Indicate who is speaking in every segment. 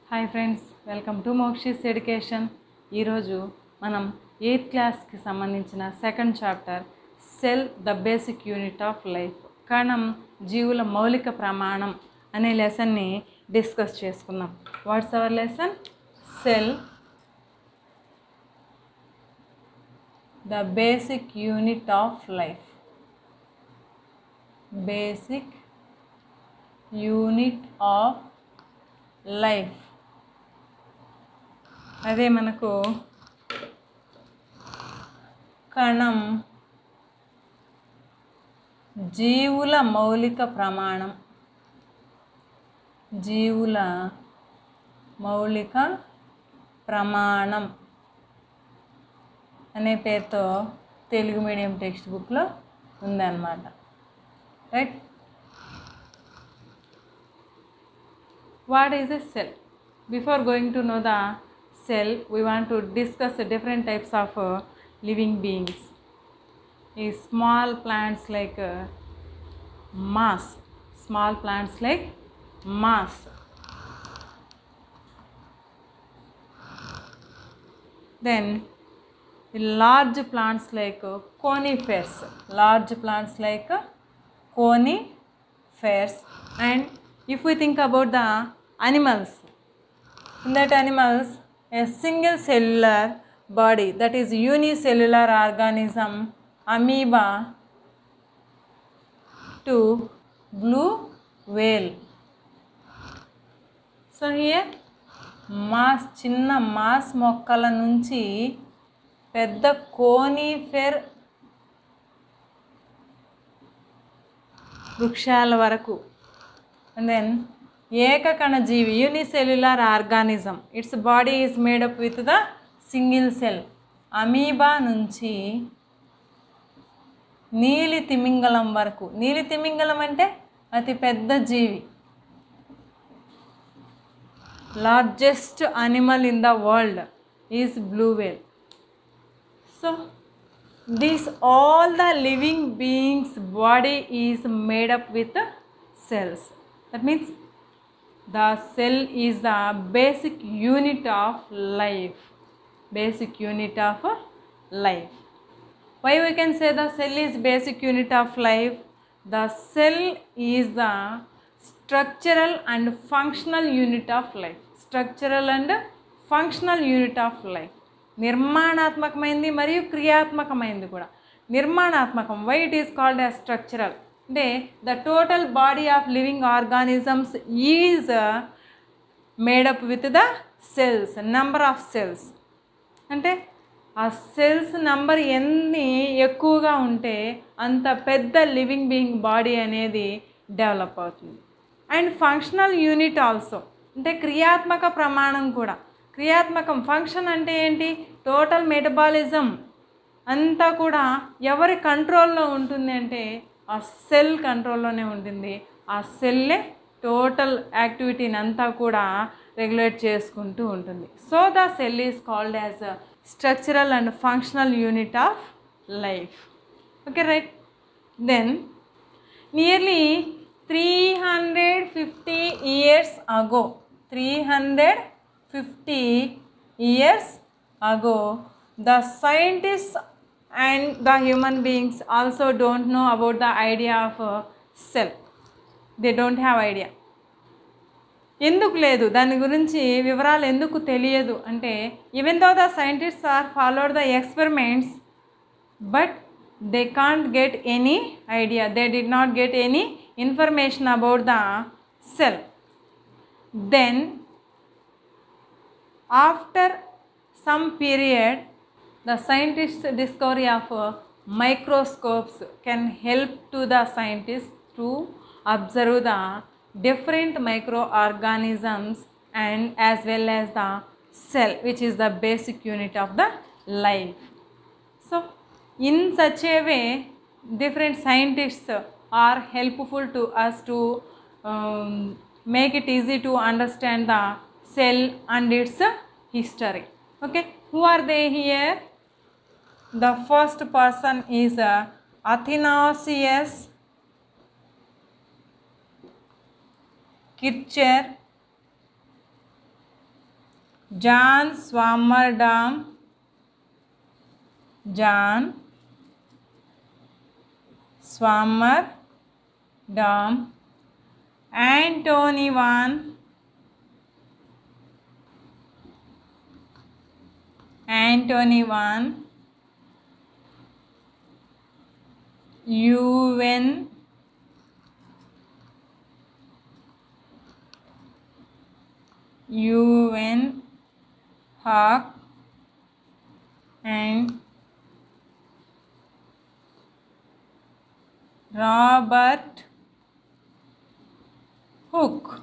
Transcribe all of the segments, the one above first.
Speaker 1: Hi friends, welcome to Mokshis education. ఈరోజు మనం 8th క్లాస్కి సంబంధించిన second chapter cell the basic unit of life, కణం జీవుల మౌలిక ప్రమాణం అనే లెసన్ని డిస్కస్ చేసుకుందాం. What's our lesson? Cell the basic unit of life. Basic unit of life అదే మనకు కణం జీవుల మౌలిక ప్రమాణం. జీవుల మౌలిక ప్రమాణం అనే పేరుతో తెలుగు మీడియం టెక్స్ట్ బుక్లో ఉందన్నమాట. Right? What is a cell? Before going to know the cell, we want to discuss the different types of living beings. Is small plants like moss. Small plants like moss. Then the large plants like conifers. Large plants like conifers. And if we think about the animals, in that animals, a single cellular body, that is unicellular organism, amoeba to blue whale. So here moss, చిన్న moss మొక్కల నుంచి పెద్ద conifer వృక్షాల వరకు. And then ఏకకణజీవి, unicellular organism, its body is made up with the single cell. Amoeba నుంచి నీలి తిమింగలం వరకు. నీలి తిమింగలం అంటే అతి పెద్ద జీవి, largest animal in the world is blue whale. So this all the living beings body is made up with cells. That means the cell is the basic unit of life. Basic unit of life. Why we can say the cell is basic unit of life? The cell is the structural and functional unit of life. Structural and functional unit of life. నిర్మాణాత్మకమైనది మరియు క్రియాత్మకమైనది కూడా. నిర్మాణాత్మకం. Why it is called as structural? అంటే the total body of living organisms is made up with the cells, number of cells. అంటే ఆ cells number ఎన్ని ఎక్కువగా ఉంటే అంత పెద్ద లివింగ్ బీయింగ్ బాడీ అనేది డెవలప్ అవుతుంది. అండ్ ఫంక్షనల్ యూనిట్ ఆల్సో, అంటే క్రియాత్మక ప్రమాణం కూడా. క్రియాత్మకం, ఫంక్షన్ అంటే ఏంటి? టోటల్ మెటబాలిజం అంతా కూడా ఎవరి కంట్రోల్లో ఉంటుంది అంటే ఆ సెల్ కంట్రోల్లోనే ఉంటుంది. ఆ సెల్లే టోటల్ యాక్టివిటీని అంతా కూడా రెగ్యులేట్ చేసుకుంటూ ఉంటుంది. So the cell is called as structural and functional unit of life. Okay, right? Than nearly 350 years ago, 350 years ago, the scientists and the human beings also don't know about the idea of cell. They don't have idea. ఎందుకు లేదు, దాని గురించి వివరాలు ఎందుకు తెలియదు అంటే, even though the scientists are followed the experiments, but they can't get any idea. They did not get any information about the cell. Then after some period, the scientists' discovery of microscopes can help to the scientists to observe the different microorganisms and as well as the cell, which is the basic unit of the life. So in such a way, different scientists are helpful to us to make it easy to understand the cell and its history. Okay, who are they here? The first person is Athanasius Kircher, John Swammerdam, John Swammerdam, Antony van Leeuwenhoek and Robert Hooke.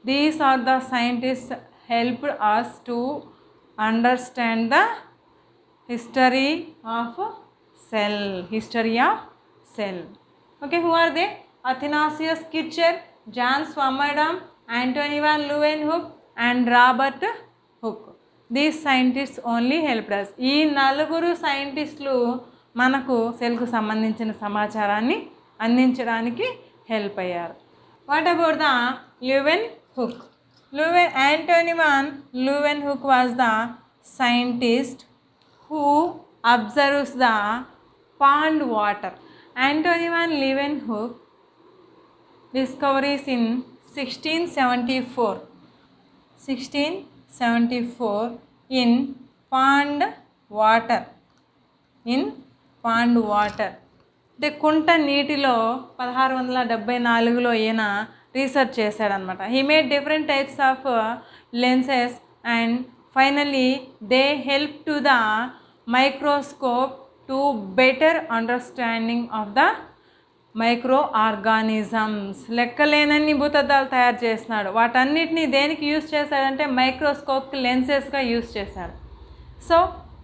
Speaker 1: These are the scientists helped us to understand the history of cell. Okay, who are they? Athanasius Kircher, John Swammerdam, Antony van Leeuwenhoek and Robert Hooke. These scientists only helped us. ఈ నలుగురు సైంటిస్టులు మనకు సెల్కు సంబంధించిన సమాచారాన్ని అందించడానికి help అయ్యారు. What about the Leeuwenhoek? Antony van Leeuwenhoek was the scientist who observes the pond water. Antony van Leeuwenhoek discoveries in 1674 in pond water. అంటే కుంట నీటిలో 1674లో ఈయన రీసెర్చ్ చేశాడనమాట. He made different types of lenses and finally they help to the microscope to better understanding of the micro organisms. లెక్కలేనన్ని భూతద్దాలు తయారు చేస్తున్నాడు. వాటన్నిటిని దేనికి యూజ్ చేశాడంటే మైక్రోస్కోప్కి లెన్సెస్గా యూజ్ చేశాడు. So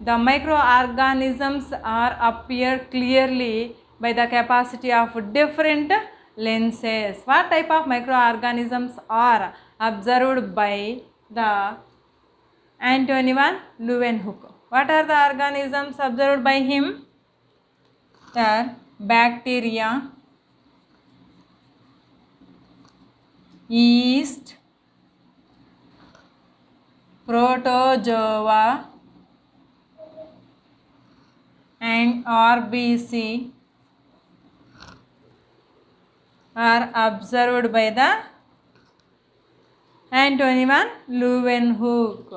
Speaker 1: the microorganisms are appear clearly by the capacity of different lenses. What type of microorganisms are observed by the Antony van Leeuwenhoek? What are the organisms observed by him? They are bacteria, yeast, protozoa and RBC are observed by the Antony van Leeuwenhoek.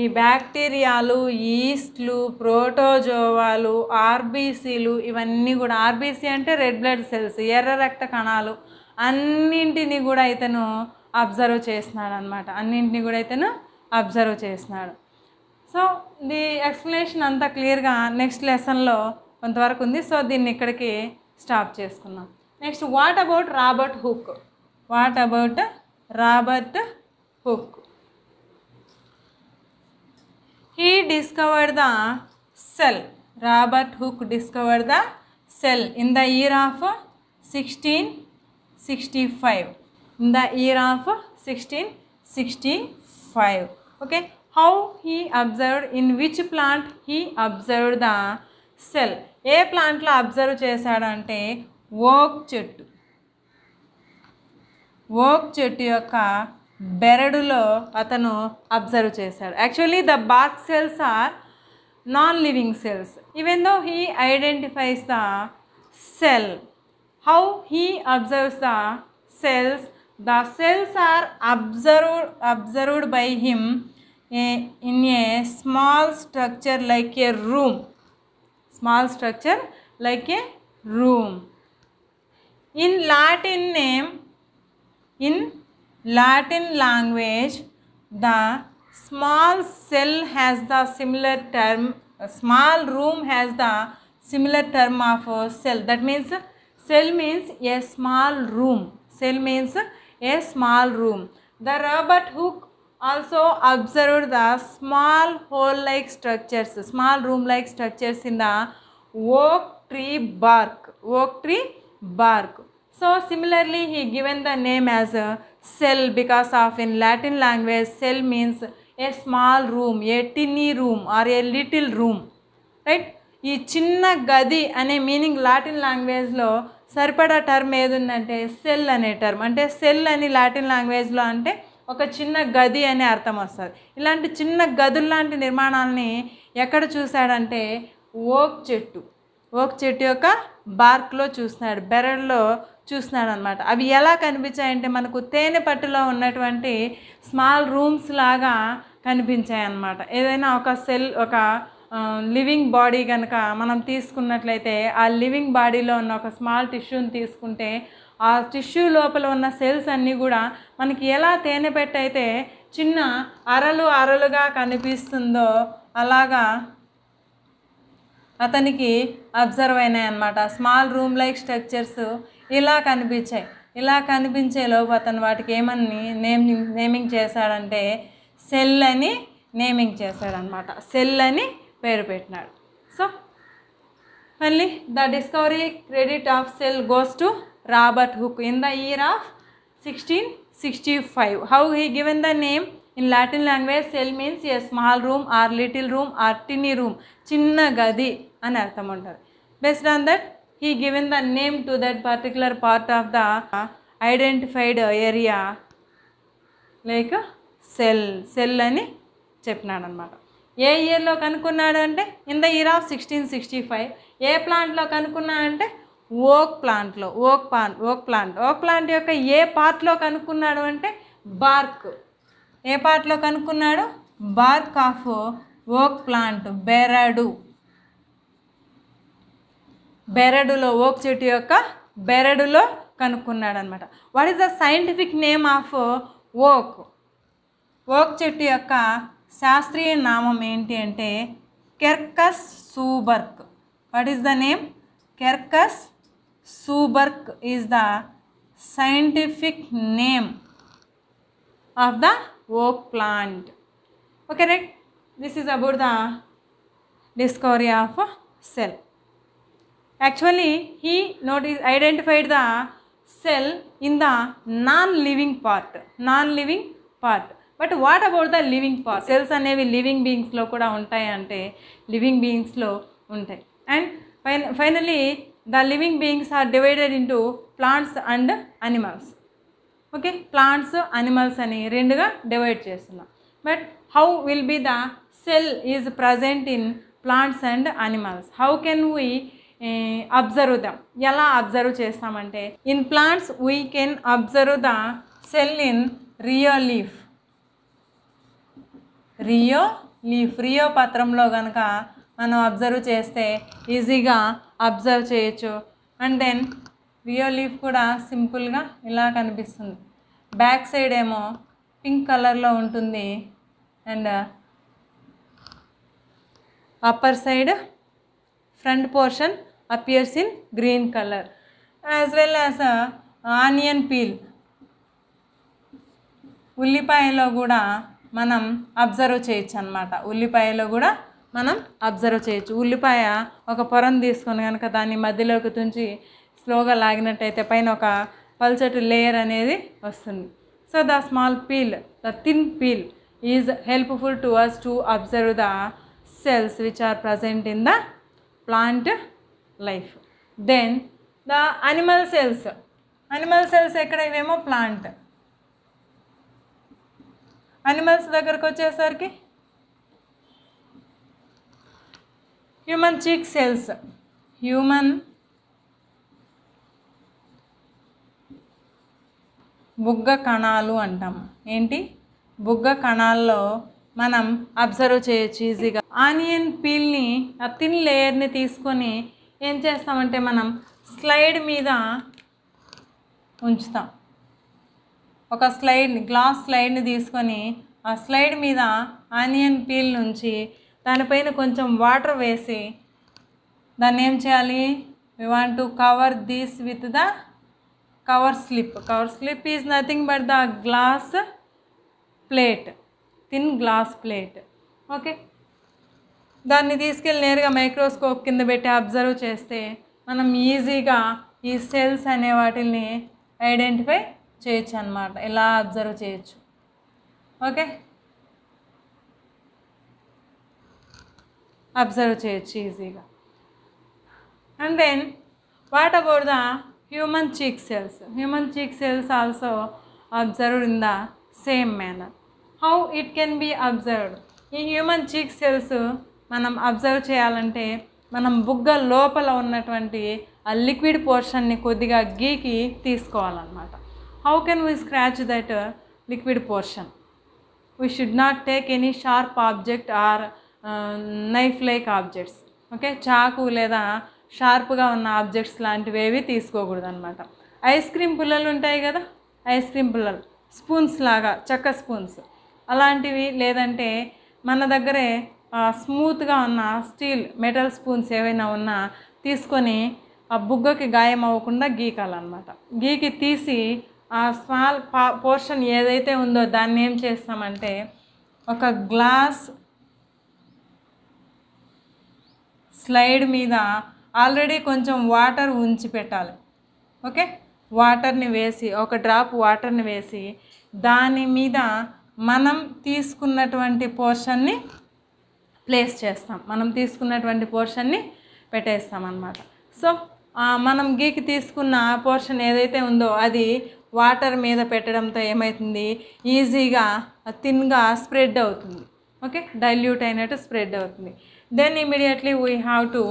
Speaker 1: ఈ బ్యాక్టీరియాలు, ఈస్ట్లు, ప్రోటోజోవాలు, ఆర్బీసీలు ఇవన్నీ కూడా, RBC అంటే red blood cells, ఎర్ర రక్త కణాలు, అన్నింటినీ కూడా ఇతను అబ్జర్వ్ చేస్తున్నాడు అనమాట. అబ్జర్వ్ చేస్తున్నాడు. సో ది ఎక్స్ప్లెనేషన్ అంతా క్లియర్గా నెక్స్ట్ లెసన్లో కొంతవరకు ఉంది. సో దీన్ని ఇక్కడికి స్టాప్ చేసుకున్నాం. Next what about Robert hook? He discovered the cell. Robert Hooke discovered the cell in the year of 1665. Okay. How he observed, in which plant he observed the cell? ఏ ప్లాంట్లో observe చేశాడంటే ఓక్ చెట్టు యొక్క బెరడులో అతను observe చేశాడు. Actually the bark cells are non living cells. Even though he identifies the cell, how he observes the cells? The cells are observed by him in a small structure like a room. In Latin language, the small cell has the similar term, small room has the similar term of cell. That means cell means a small room. The Robert Hooke also observed the small hole-like structures, small room-like structures in the oak tree bark. So similarly, he given the name as a cell because of in Latin language, cell means a small room, a tiny room or a little room, right? ఈ చిన్న గది అనే meaning Latin లాంగ్వేజ్లో సరిపడా term ఏది ఉందంటే cell అనే term. అంటే సెల్ అని లాటిన్ లాంగ్వేజ్లో అంటే ఒక చిన్న గది అనే అర్థం వస్తుంది. ఇలాంటి చిన్న గదుల్లాంటి నిర్మాణాలని ఎక్కడ చూశాడంటే ఓక్ చెట్టు యొక్క బార్క్లో చూస్తున్నాడు, బెరడులో చూస్తున్నాడు అనమాట. అవి ఎలా కనిపించాయంటే మనకు తేనె పట్టులో ఉన్నటువంటి స్మాల్ రూమ్స్ లాగా కనిపించాయి అన్నమాట. ఏదైనా ఒక సెల్, ఒక లివింగ్ బాడీ కనుక మనం తీసుకున్నట్లయితే ఆ లివింగ్ బాడీలో ఉన్న ఒక స్మాల్ టిష్యూని తీసుకుంటే ఆ టిష్యూ లోపల ఉన్న సెల్స్ అన్నీ కూడా మనకి ఎలా తేనె పెట్టయితే చిన్న అరలుగా కనిపిస్తుందో అలాగా అతనికి అబ్జర్వ్ అయినాయి అన్నమాట. స్మాల్ రూమ్ లైక్ స్ట్రక్చర్స్ ఇలా కనిపించాయి. ఇలా కనిపించే లోపు అతను వాటికి ఏమని నేమింగ్ చేశాడంటే సెల్ అని నేమింగ్ చేశాడనమాట. సెల్ అని పేరు పెట్టినాడు. సో మళ్ళీ the discovery credit of cell goes to Robert hook in the year of 1665. How he given the name? In Latin language, cell means a small room or little room or tiny room. చిన్న గది అని అర్థం ఉంటుంది. Based on that, he given the name to that particular part of the identified area like cell అని చెప్పినాడు అనమాట. ఏ ఇయర్లో కనుక్కున్నాడు అంటే ఇన్ ద ఇయర్ ఆఫ్ 1665. ఏ ప్లాంట్లో కనుక్కున్నాడంటే ఓక్ ప్లాంట్ యొక్క ఏ పార్ట్లో కనుక్కున్నాడు అంటే బార్క్. ఏ పార్ట్లో కనుక్కున్నాడు? బార్క్ ఆఫ్ ఓక్ ప్లాంట్, బెరడులో ఓక్ చెట్టు యొక్క బెరడులో కనుక్కున్నాడు అనమాట. What is the scientific name of oak చెట్టు యొక్క శాస్త్రీయ నామం ఏంటి అంటే Quercus suber. What is the name? Quercus suber is the scientific name of the oak plant. Okay, right? This is about the discovery of cell. Actually, he identified the cell in the non-living part. But what about the living part? Cells అనేవి living బీయింగ్స్లో కూడా ఉంటాయి అంటే living బీయింగ్స్లో ఉంటాయి. And finally the living beings are divided into plants and animals. Okay, plants animals అని రెండుగా divide చేస్తున్నాం. But how will be the cell is present in plants and animals? How can we observe them? ఎలా observe చేస్తామంటే in plants we can observe the cell in Rhoeo పత్రంలో కనుక మనం observe చేస్తే ఈజీగా అబ్జర్వ్ చేయొచ్చు. అండ్ దెన్ రియో లీఫ్ కూడా సింపుల్గా ఇలా కనిపిస్తుంది. బ్యాక్ సైడ్ ఏమో పింక్ కలర్లో ఉంటుంది and upper side front portion appears in green colour. As well as onion peel, ఉల్లిపాయలో కూడా మనం అబ్జర్వ్ చేయొచ్చు అన్నమాట. ఉల్లిపాయలో కూడా మనం అబ్జర్వ్ చేయొచ్చు. ఉల్లిపాయ ఒక పొరను తీసుకొని కనుక దాన్ని మధ్యలోకి తుంచి స్లోగా లాగినట్టయితే పైన ఒక పల్చటి లేయర్ అనేది వస్తుంది. So the small peel, the thin peel is helpful to us to observe the cells which are present in the plant life. Then the animal cells ఎక్కడ? ఇవేమో ప్లాంట్. అనిమల్స్ దగ్గరకు వచ్చేసరికి హ్యూమన్ చీక్ సెల్స్, హ్యూమన్ బుగ్గ కణాలు అంటాం. ఏంటి? బుగ్గ కణాల్లో మనం అబ్జర్వ్ చేయొచ్చు ఈజీగా. ఆనియన్ పీల్ని, ఆ థిన్ లేయర్ని తీసుకొని ఏం చేస్తామంటే మనం స్లైడ్ మీద ఉంచుతాం. ఒక గ్లాస్ స్లైడ్ని తీసుకొని ఆ స్లైడ్ మీద ఆనియన్ పీల్ నుంచి దానిపైన కొంచెం వాటర్ వేసి దాన్ని ఏం చేయాలి? We want to cover this with the cover slip is nothing but the glass plate, thin glass plate. Okay, దాన్ని తీసుకెళ్ళి నేరుగా మైక్రోస్కోప్ కింద పెట్టి అబ్జర్వ్ చేస్తే మనం ఈజీగా ఈ సెల్స్ అనే వాటిని ఐడెంటిఫై చేయొచ్చు అన్నమాట. ఇలా అబ్జర్వ్ చేయొచ్చు. ఓకే, అబ్జర్వ్ చేయొచ్చు ఈజీగా. And then what about the human cheek cells. Human cheek cells also observed in the same manner. How it can be observed? ఈ హ్యూమన్ చీక్ సెల్స్ మనం అబ్జర్వ్ చేయాలంటే మనం బుగ్గ లోపల ఉన్నటువంటి ఆ లిక్విడ్ పోర్షన్ని కొద్దిగా గీకి తీసుకోవాలన్నమాట. How can we scratch that liquid portion? We should not take any sharp object or knife like objects. Okay, చాకు లేదా షార్ప్గా ఉన్న ఆబ్జెక్ట్స్ లాంటివి ఏవి తీసుకోకూడదు అనమాట. ఐస్ క్రీమ్ పుల్లలు ఉంటాయి కదా, ఐస్ క్రీమ్ పుల్లలు, స్పూన్స్ లాగా, చెక్క స్పూన్స్ అలాంటివి, లేదంటే మన దగ్గరే స్మూత్గా ఉన్న స్టీల్ మెటల్ స్పూన్స్ ఏవైనా ఉన్నా తీసుకొని ఆ బుగ్గకి గాయం అవ్వకుండా గీకాలన్నమాట. గీకి తీసి ఆ స్మాల్ పోర్షన్ ఏదైతే ఉందో దాన్ని ఏం చేస్తామంటే ఒక గ్లాస్ స్లైడ్ మీద ఆల్రెడీ కొంచెం వాటర్ ఉంచి పెట్టాలి. ఓకే, వాటర్ని వేసి, ఒక డ్రాప్ వాటర్ని వేసి దాని మీద మనం తీసుకున్నటువంటి పోర్షన్ని ప్లేస్ చేస్తాం, మనం తీసుకున్నటువంటి పోర్షన్ని పెట్టేస్తాం అన్నమాట. సో మనం గీకి తీసుకున్న పోర్షన్ ఏదైతే ఉందో అది వాటర్ మీద పెట్టడంతో ఏమవుతుంది, ఈజీగా థిన్గా స్ప్రెడ్ అవుతుంది. ఓకే, డైల్యూట్ అయినట్టు స్ప్రెడ్ అవుతుంది. Then immediately we have to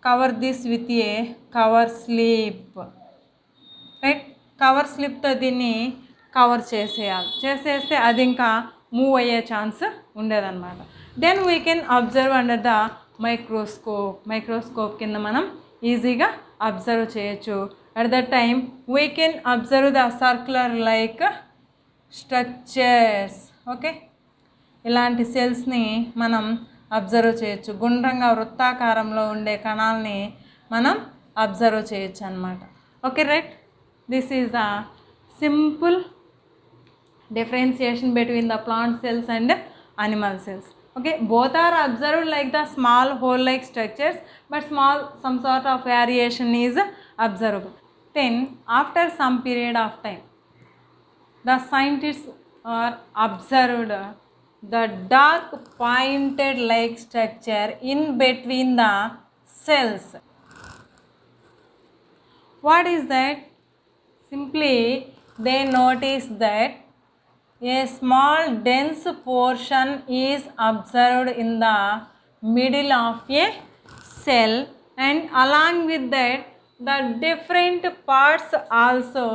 Speaker 1: cover this with a cover slip. Right, cover స్లిప్తో దీన్ని కవర్ చేసేయాలి. చేసేస్తే అది ఇంకా మూవ్ అయ్యే ఛాన్స్ ఉండేదన్నమాట. Then we can observe under the microscope. Microscope కింద మనం ఈజీగా అబ్జర్వ్ చేయొచ్చు. At that time we can observe the circular like structures. Okay, ఇలాంటి సెల్స్ని మనం అబ్జర్వ్ చేయొచ్చు. గుండ్రంగా వృత్తాకారంలో ఉండే కణాలని మనం అబ్జర్వ్ చేయొచ్చు అన్నమాట. Okay, right, this is the simple differentiation between the plant cells and animal cells. Okay, both are observed like the small hole like structures, but some sort of variation is observable. Then after some period of time the scientists are observed the dark pointed like structure in between the cells. What is that? Simply they noticed that a small dense portion is observed in the middle of a cell, and along with that the different parts also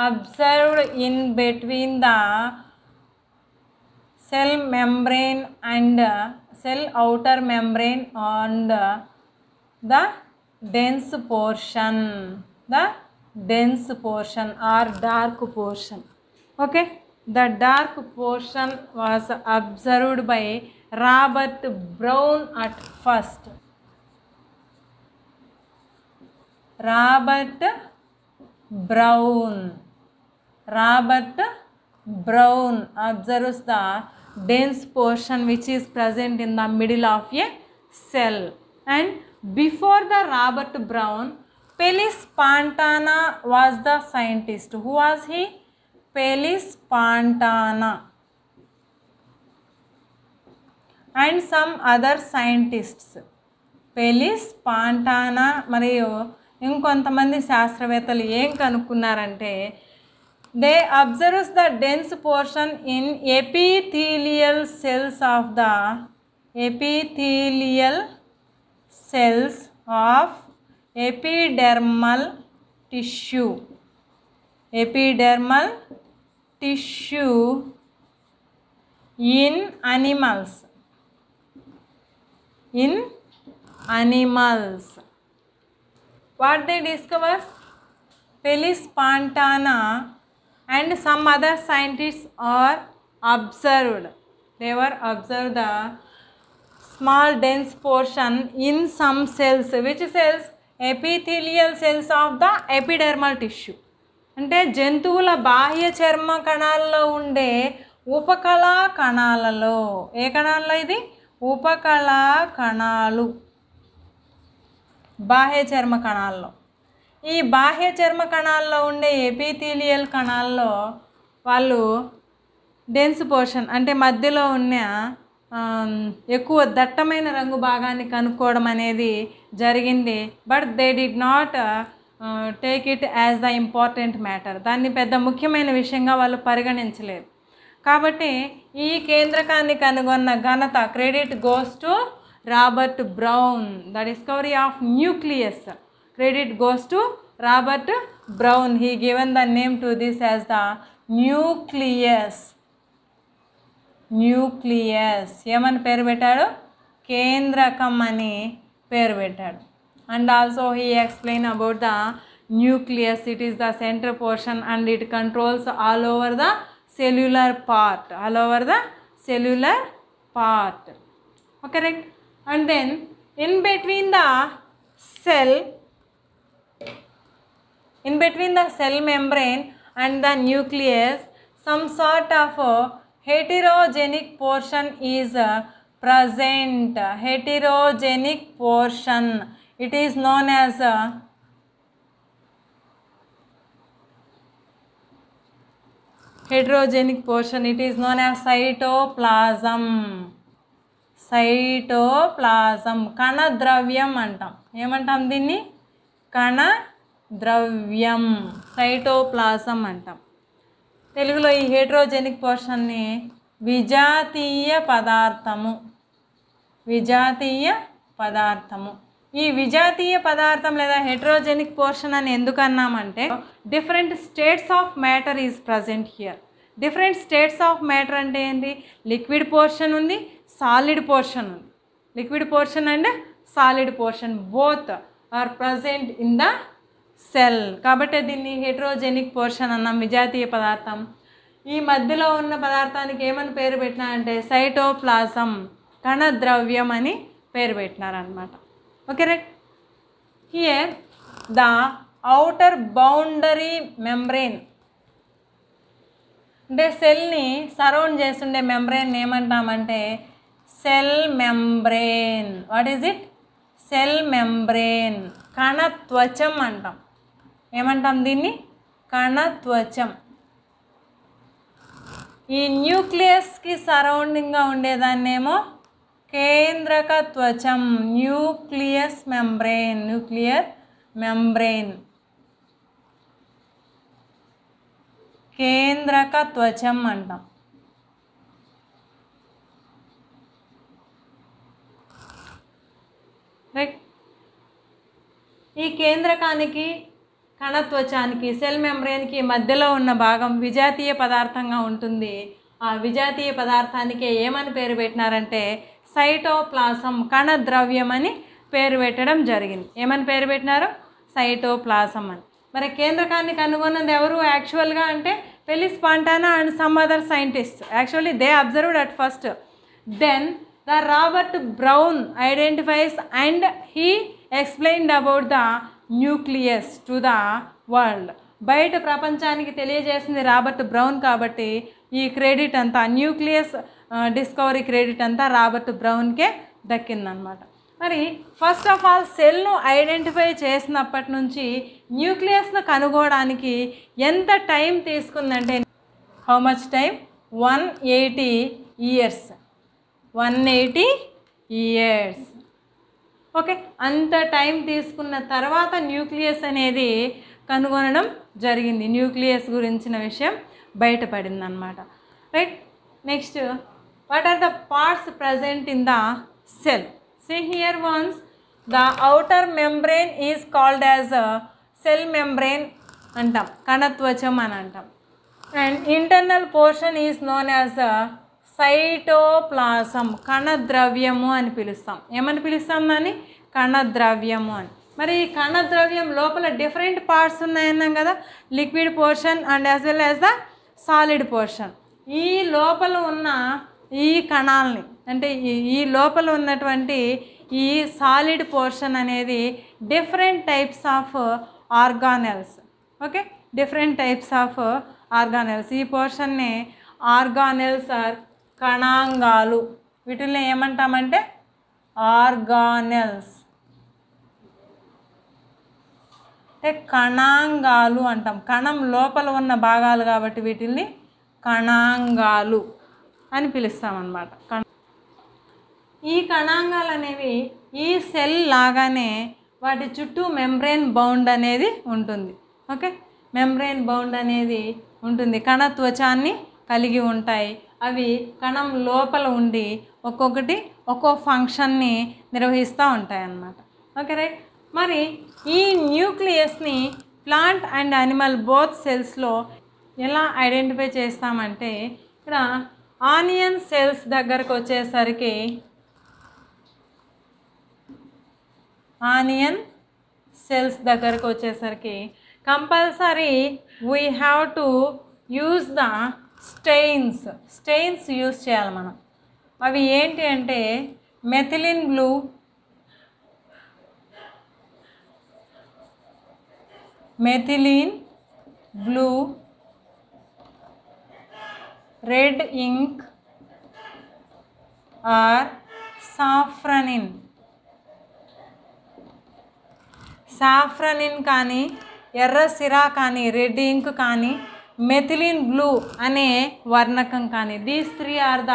Speaker 1: observed in between the cell membrane and cell outer membrane and the dense portion or dark portion. Okay, the dark portion was observed by Robert Brown at first. Robert Brown observes the dense portion which is present in the middle of a cell. And before the Robert Brown, Felix Pantana was the scientist. Who was he? Felix Pantana and some other scientists. Felix Pantana మరియు ఇంకొంతమంది శాస్త్రవేత్తలు ఏం కనుక్కున్నారంటే they observes the dense portion in epithelial cells of epidermal tissue in animals. What they discover? Felix Pantana and some other scientists are observed. They were observed the small dense portion in some cells. Which cells? Epithelial cells of the epidermal tissue. అంటే జంతువుల బాహ్య చర్మ కణాల్లో ఉండే ఉపకళా కణాలలో, ఏ కణాల్లో ఇది? ఉపకళా కణాలు, బాహ్య చర్మ కణాల్లో. ఈ బాహ్య చర్మ కణాల్లో ఉండే ఎపిథీలియల్ కణాల్లో వాళ్ళు డెన్స్ పోర్షన్ అంటే మధ్యలో ఉన్న ఎక్కువ దట్టమైన రంగు భాగాన్ని కనుక్కోవడం అనేది జరిగింది. But they did not take it as the important matter. దాన్ని పెద్ద ముఖ్యమైన విషయంగా వాళ్ళు పరిగణించలేరు. కాబట్టి ఈ కేంద్రకాన్ని కనుగొన్న ఘనత credit goes to Robert brown. The discovery of nucleus credit goes to Robert brown. He given the name to this as the nucleus. Nucleus ఏమని పేరు పెట్టాడు? కేంద్రకం అని పేరు పెట్టాడు. And also he explained about the nucleus. It is the center portion and it controls all over the cellular part. All over the cellular part. Okay, right? And then in between the cell membrane and the nucleus, some sort of heterogenic portion is present. Heterogenic portion. It is known as heterogenic portion. It is known as cytoplasm. Cytoplasm. కణ ద్రవ్యం అంటాం. ఏమంటాం దీన్ని? కణ ద్రవ్యం. Cytoplasm అంటాం. తెలుగులో ఈ హెటరోజెనిక్ పోర్షన్ని విజాతీయ పదార్థము. విజాతీయ పదార్థము. ఈ విజాతీయ పదార్థం లేదా హెటరోజెనిక్ పోర్షన్ అని ఎందుకు అన్నామంటే different states of matter is present here. Different states of matter అంటే ఏంటి? లిక్విడ్ పోర్షన్ ఉంది, సాలిడ్ పోర్షన్ ఉంది. Liquid portion and solid portion both are present in the cell. కాబట్టి దీన్ని హెటరోజెనిక్ పోర్షన్ అన్నాం, విజాతీయ పదార్థం. ఈ మధ్యలో ఉన్న పదార్థానికి ఏమని పేరు పెట్టినారంటే సైటోప్లాజం, కణ ద్రవ్యం అని పేరు పెట్టినారనమాట. Okay, right? Here the outer boundary membrane, అంటే సెల్ని సరౌండ్ చేస్తుండే మెంబ్రెయిన్ ఏమంటామంటే cell membrane. What is it? Cell membrane. కణత్వచం అంటాం. ఏమంటాం దీన్ని? కణత్వచం. ఈ న్యూక్లియస్కి సరౌండింగ్గా ఉండేదాన్నేమో కేంద్రక త్వచం. Nucleus membrane. Nuclear membrane. కేంద్రక త్వచం అంటాం. రైట్. ఈ కేంద్రకానికి కణత్వచానికి సెల్ మెంబ్రెయిన్కి మధ్యలో ఉన్న భాగం విజాతీయ పదార్థంగా ఉంటుంది. ఆ విజాతీయ పదార్థానికి ఏమని పేరు పెట్టినారంటే సైటోప్లాజం, కణ ద్రవ్యం అని పేరు పెట్టడం జరిగింది. ఏమని పేరు పెట్టినారు? సైటోప్లాజం అని. మరి కేంద్రకాన్ని కనుగొన్నది ఎవరు యాక్చువల్గా అంటే Felice Fontana and some other scientist. Actually they observed at first. Then the Robert Brown identifies and he explained about the nucleus to the world. బయట ప్రపంచానికి తెలియజేసింది రాబర్ట్ బ్రౌన్ కాబట్టి ఈ క్రెడిట్ అంతా, న్యూక్లియస్ డిస్కవరీ క్రెడిట్ అంతా Robert బ్రౌన్కే దక్కిందనమాట. మరి ఫస్ట్ ఆఫ్ ఆల్ సెల్ను ఐడెంటిఫై చేసినప్పటి నుంచి న్యూక్లియస్ను కనుగోవడానికి ఎంత టైం తీసుకుందంటే how much time? 180 years. 180 years. Okay, అంత టైం తీసుకున్న తర్వాత న్యూక్లియస్ అనేది కనుగొనడం జరిగింది. న్యూక్లియస్ గురించిన విషయం బయటపడింది అన్నమాట. Right. Next, what are the parts present in the cell? See here once, the outer membrane is called as a cell membrane అంటాం, కణత్వచం అని అంటాం. And internal portion is known as cytoplasm, కణద్రవ్యము అని పిలుస్తాం. ఏమని పిలుస్తాం దాన్ని? కణద్రవ్యము అని. మరి ఈ కణద్రవ్యం లోపల డిఫరెంట్ పార్ట్స్ ఉన్నాయన్నాం కదా, liquid portion and as well as the solid portion. ఈ లోపల ఉన్న ఈ కణాలని అంటే ఈ లోపల ఉన్నటువంటి ఈ సాలిడ్ పోర్షన్ అనేది different types of organelles. Okay, different types of organelles. ఈ పోర్షన్ని ఆర్గానెల్స్ ఆర్ కణాంగాలు. వీటిని ఏమంటామంటే ఆర్గానెల్స్, అంటే కణాంగాలు అంటాం. కణం లోపల ఉన్న భాగాలు కాబట్టి వీటిల్ని కణాంగాలు అని పిలుస్తామన్నమాట. ఈ కణాంగాలు అనేవి ఈ సెల్ లాగానే వాటి చుట్టూ మెంబ్రెయిన్ బౌండ్ అనేది ఉంటుంది. ఓకే, మెంబ్రెయిన్ బౌండ్ అనేది ఉంటుంది. కణ త్వచాన్ని కలిగి ఉంటాయి. అవి కణం లోపల ఉండి ఒక్కొక్కటి ఒక్కో ఫంక్షన్ని నిర్వహిస్తూ ఉంటాయి అన్నమాట. Okay right. మరి ఈ న్యూక్లియస్ని ప్లాంట్ అండ్ యానిమల్ బోత్ సెల్స్లో ఎలా ఐడెంటిఫై చేస్తామంటే, ఇక్కడ ఆనియన్ సెల్స్ దగ్గరకు వచ్చేసరికి compulsory we have to use the stains use చేయాలి మనం. అవి ఏంటి అంటే methylene blue, red ink or safranin కానీ, ఎర్ర సిరా కానీ, రెడ్ ఇంక్ కానీ, మెథిలిన్ బ్లూ అనే వర్ణకం కానీ, these 3 are the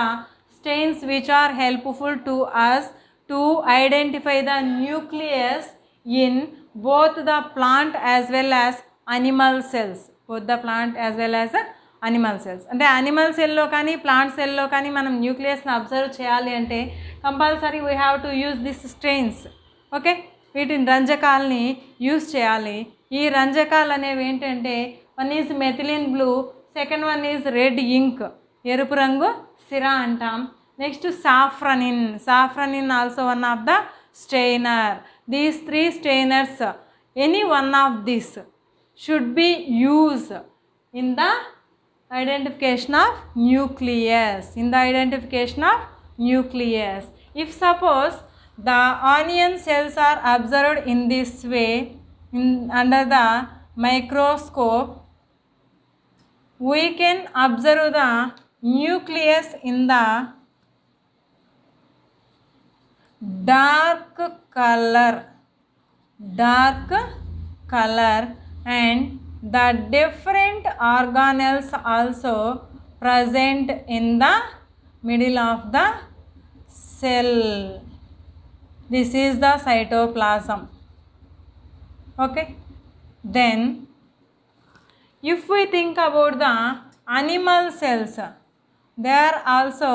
Speaker 1: stains which are helpful to us to identify the nucleus in both the plant as well as animal cells. అంటే animal సెల్లో కానీ ప్లాంట్ సెల్లో కానీ మనం న్యూక్లియస్ని అబ్జర్వ్ చేయాలి అంటే compulsory we have to use this stains. Okay, వీటిని రంజకాలని యూజ్ చేయాలి. ఈ రంజకాలు అనేవి ఏంటంటే, one is methylene blue, second one is red ink, ఎరుపు రంగు సిరా అంటాం. Next safranin also one of the stainer. These 3 stainers, any one of these should be used in the identification of nucleus. If suppose the onion cells are observed in this way under the microscope, we can observe the nucleus in the dark color and the different organelles also present in the middle of the cell. This is the cytoplasm. Okay, then if we think about the animal cells, there also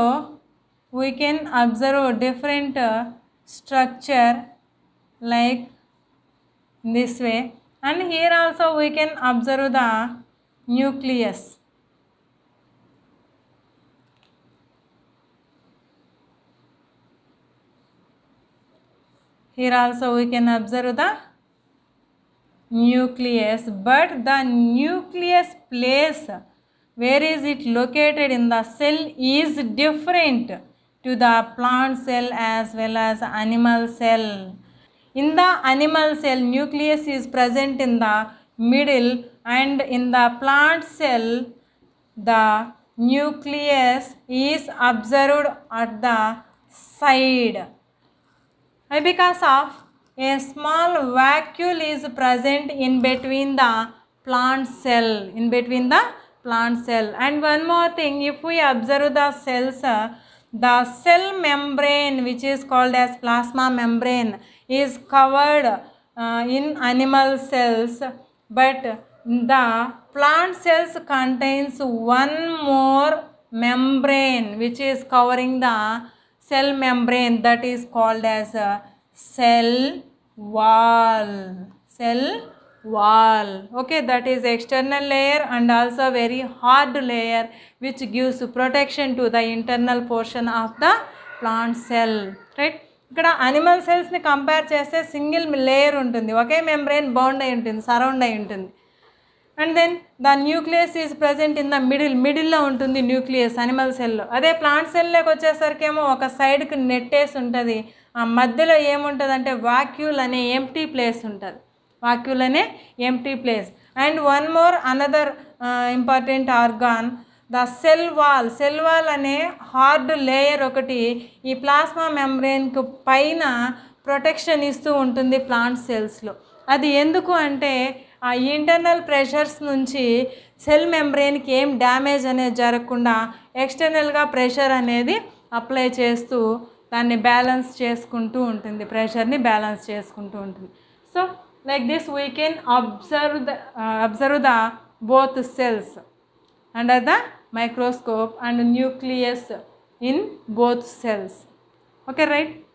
Speaker 1: we can observe different structure like this way, and here also we can observe the nucleus. Here also we can observe the nucleus, but the nucleus place, where is it located in the cell, is different to the plant cell as well as animal cell. In the animal cell, nucleus is present in the middle, and in the plant cell, the nucleus is observed at the side. Because of a small vacuole is present in between the plant cell. And one more thing, if we observe the cells, the cell membrane, which is called as plasma membrane, is covered in animal cells, but the plant cells contains one more membrane which is covering the cell membrane, that is called as cell wall. Okay, that is external layer and also very hard layer which gives protection to the internal portion of the plant cell. Right, ఇక్కడ animal సెల్స్ని compare చేస్తే single layer ఉంటుంది, ఒకే membrane bound అయి ఉంటుంది, surround అయి ఉంటుంది. And then the nucleus is present in the మిడిల్లో ఉంటుంది న్యూక్లియస్ అనిమల్ సెల్లో. అదే ప్లాంట్ సెల్లోకి వచ్చేసరికి ఏమో ఒక సైడ్కి నెట్టేసి ఉంటుంది, ఆ మధ్యలో ఏముంటుంది అంటే వాక్యూల్ అనే ఎంప్టీ ప్లేస్ ఉంటుంది, and one more another important organ, the cell wall అనే హార్డ్ లేయర్ ఒకటి ఈ ప్లాస్మా మెంబ్రెయిన్కు పైన ప్రొటెక్షన్ ఇస్తూ ఉంటుంది ప్లాంట్ సెల్స్లో. అది ఎందుకు అంటే ఆ ఇంటర్నల్ ప్రెషర్స్ నుంచి సెల్ మెంబ్రెయిన్కి ఏం డ్యామేజ్ అనేది జరగకుండా ఎక్స్టర్నల్గా ప్రెషర్ అనేది అప్లై చేస్తూ దాన్ని బ్యాలెన్స్ చేసుకుంటూ ఉంటుంది, ప్రెషర్ని బ్యాలెన్స్ చేసుకుంటూ ఉంటుంది. So like this we can observe the both cells under the microscope and nucleus in both cells. Okay, right?